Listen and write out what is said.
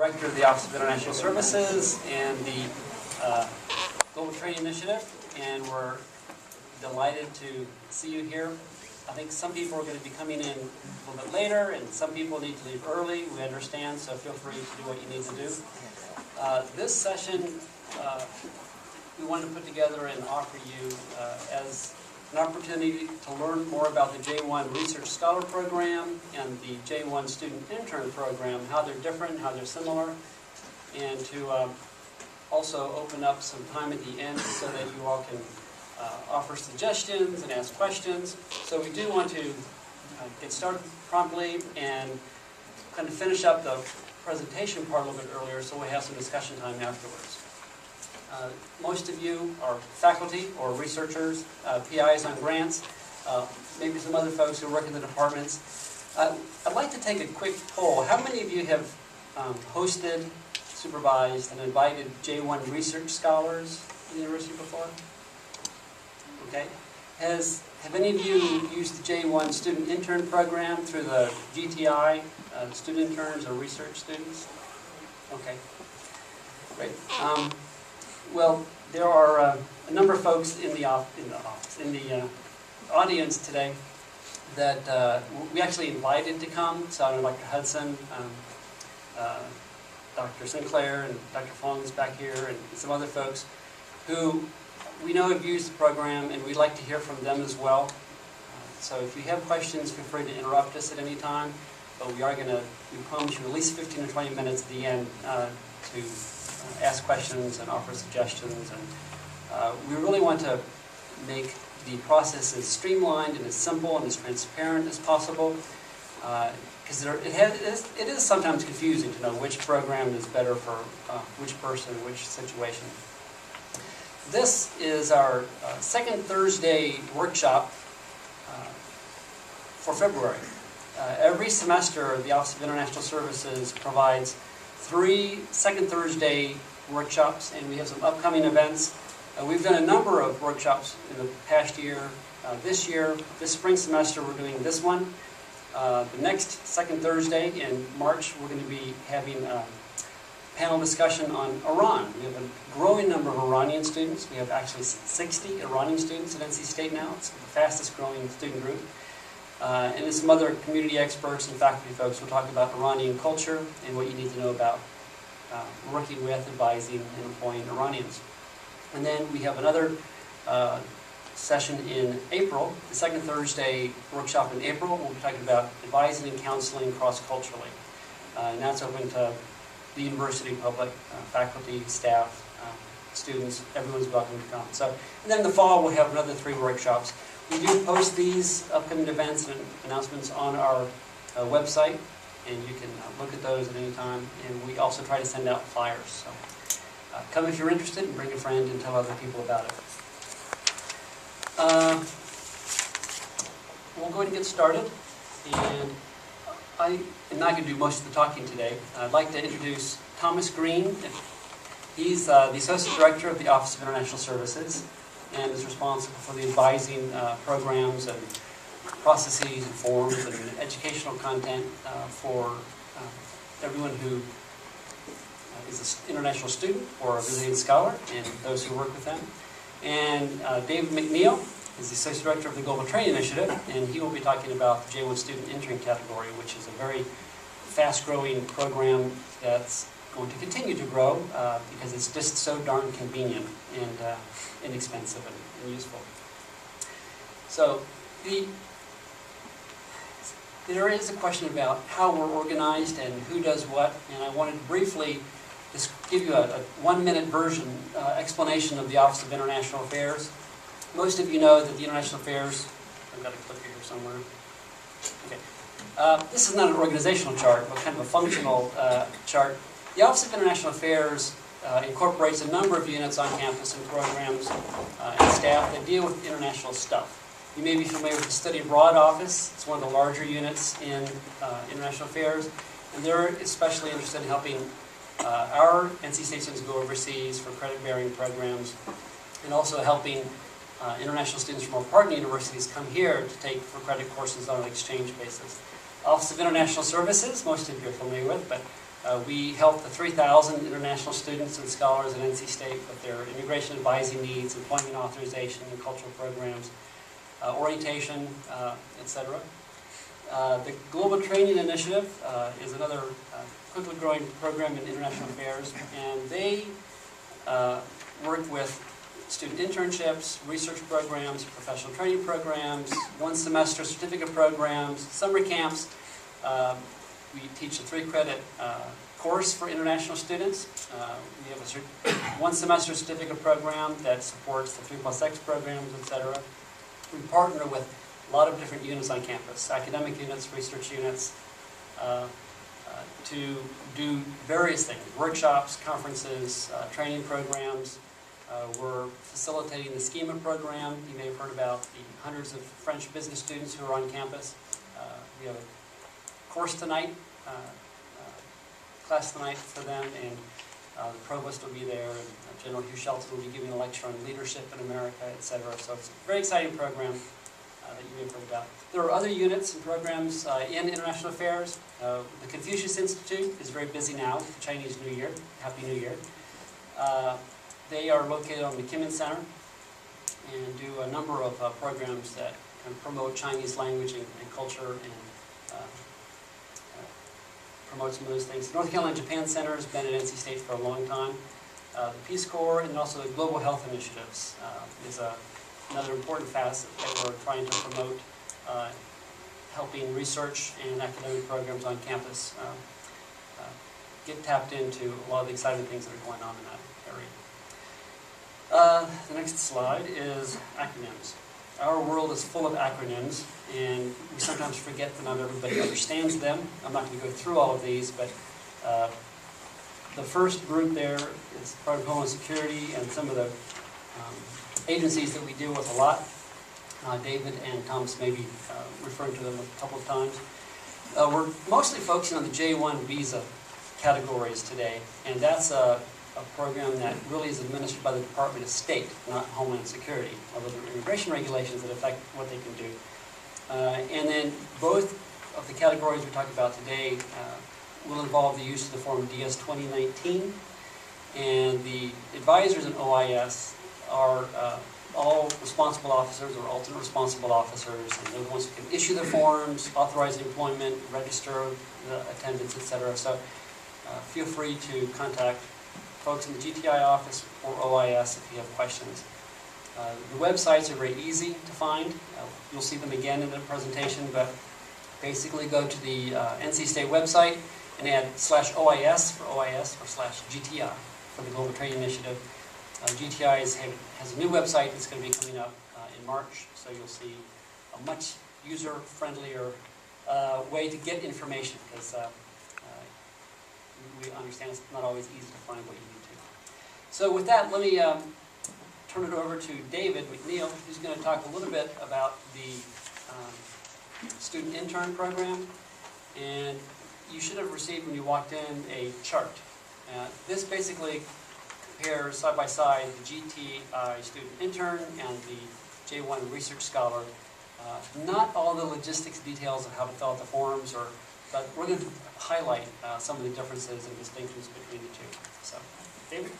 Director of the Office of International Services and the Global Training Initiative, and we're delighted to see you here. I think some people are going to be coming in a little bit later, and some people need to leave early. We understand, so feel free to do what you need to do. This session, we want to put together and offer you as an opportunity to learn more about the J-1 Research Scholar Program and the J-1 Student Intern Program, how they're different, how they're similar, and to also open up some time at the end so that you all can offer suggestions and ask questions. So we do want to get started promptly and kind of finish up the presentation part a little bit earlier so we have some discussion time afterwards. Most of you are faculty or researchers, PIs on grants, maybe some other folks who work in the departments. I'd like to take a quick poll. How many of you have hosted, supervised, and invited J-1 research scholars at the university before? Okay. Have any of you used the J-1 student intern program through the GTI, student interns or research students? Okay, great. Well, there are a number of folks in the audience today that we actually invited to come. So Dr. Hudson, Dr. Sinclair, and Dr. Fong is back here, and some other folks who we know have used the program, and we'd like to hear from them as well. So if you have questions, feel free to interrupt us at any time. But we promise you at least 15 or 20 minutes at the end to ask questions and offer suggestions. And we really want to make the process as streamlined and as simple and as transparent as possible. Because it is sometimes confusing to know which program is better for which person, which situation. This is our second Thursday workshop for February. Every semester, the Office of International Services provides 3 second Thursday workshops, and we have some upcoming events. We've done a number of workshops in the past year. This spring semester, we're doing this one. The next second Thursday in March, we're going to be having a panel discussion on Iran. We have a growing number of Iranian students. We have actually 60 Iranian students at NC State now. It's the fastest growing student group. And then some other community experts and faculty folks will talk about Iranian culture and what you need to know about working with, advising, and employing Iranians. And then we have another session in April, the second Thursday workshop in April. We'll be talking about advising and counseling cross-culturally. And that's open to the university public, faculty, staff, students. Everyone's welcome to come. So, and then in the fall we'll have another 3 workshops. We do post these upcoming events and announcements on our website, and you can look at those at any time. And we also try to send out flyers. So come if you're interested, and bring a friend and tell other people about it. We'll go ahead and get started. And I'm not going to do most of the talking today. I'd like to introduce Thomas Green. He's the Associate Director of the Office of International Services and is responsible for the advising programs and processes and forms and educational content for everyone who is an international student or a visiting scholar and those who work with them. And David McNeil is the Associate Director of the Global Training Initiative, and he will be talking about the J-1 Student Intern category, which is a very fast-growing program that's going to continue to grow because it's just so darn convenient and inexpensive and useful. So there is a question about how we're organized and who does what, and I wanted to briefly just give you a 1-minute version explanation of the Office of International Affairs. Most of you know that the International Affairs, I've got a clicker here somewhere. Okay. This is not an organizational chart, but kind of a functional chart. The Office of International Affairs incorporates a number of units on campus and programs and staff that deal with international stuff. You may be familiar with the Study Abroad Office. It's one of the larger units in International Affairs, and they're especially interested in helping our NC State students go overseas for credit-bearing programs, and also helping international students from our partner universities come here to take for credit courses on an exchange basis. Office of International Services, most of you are familiar with, but We help the 3,000 international students and scholars at NC State with their immigration advising needs, employment authorization, and cultural programs, orientation, etc. The Global Training Initiative is another quickly growing program in international affairs, and they work with student internships, research programs, professional training programs, one-semester certificate programs, summer camps. We teach a 3-credit course for international students. We have a one-semester certificate program that supports the 3+X programs, etc. We partner with a lot of different units on campus, academic units, research units, to do various things, workshops, conferences, training programs. We're facilitating the Schema program. You may have heard about the hundreds of French business students who are on campus. We have a course tonight, class tonight for them, and the provost will be there, and General Hugh Shelton will be giving a lecture on leadership in America, etc. So it's a very exciting program that you may have heard about. There are other units and programs in international affairs. The Confucius Institute is very busy now with the Chinese New Year. Happy New Year. They are located on McKimmon Center and do a number of programs that kind of promote Chinese language and culture and promote some of those things. North Carolina Japan Center has been at NC State for a long time. The Peace Corps and also the Global Health Initiatives is another important facet that we're trying to promote, helping research and academic programs on campus get tapped into a lot of the exciting things that are going on in that area. The next slide is acronyms. Our world is full of acronyms, and we sometimes forget that not everybody understands them. I'm not going to go through all of these, but the first group there is part of Homeland Security and some of the agencies that we deal with a lot. David and Thomas may be referring to them a couple of times. We're mostly focusing on the J-1 visa categories today, and that's a program that really is administered by the Department of State, not Homeland Security, although there are immigration regulations that affect what they can do. And then both of the categories we talked about today will involve the use of the form DS 2019, and the advisors in OIS are all responsible officers or alternate responsible officers, and they're the ones who can issue the forms, authorize the employment, register the attendance, etc. So feel free to contact folks in the GTI office or OIS if you have questions. The websites are very easy to find. You'll see them again in the presentation, but basically go to the NC State website and add /OIS for OIS or /GTI for the Global Training Initiative. GTI has a new website that's going to be coming up in March, so you'll see a much user-friendlier way to get information, because we understand it's not always easy to find what you need to. So with that, let me turn it over to David McNeil, who's going to talk a little bit about the student intern program. And you should have received, when you walked in, a chart. This basically compares side by side the GTI student intern and the J-1 research scholar. Not all the logistics details of how to fill out the forms, but we're going to highlight some of the differences and distinctions between the two. So, David?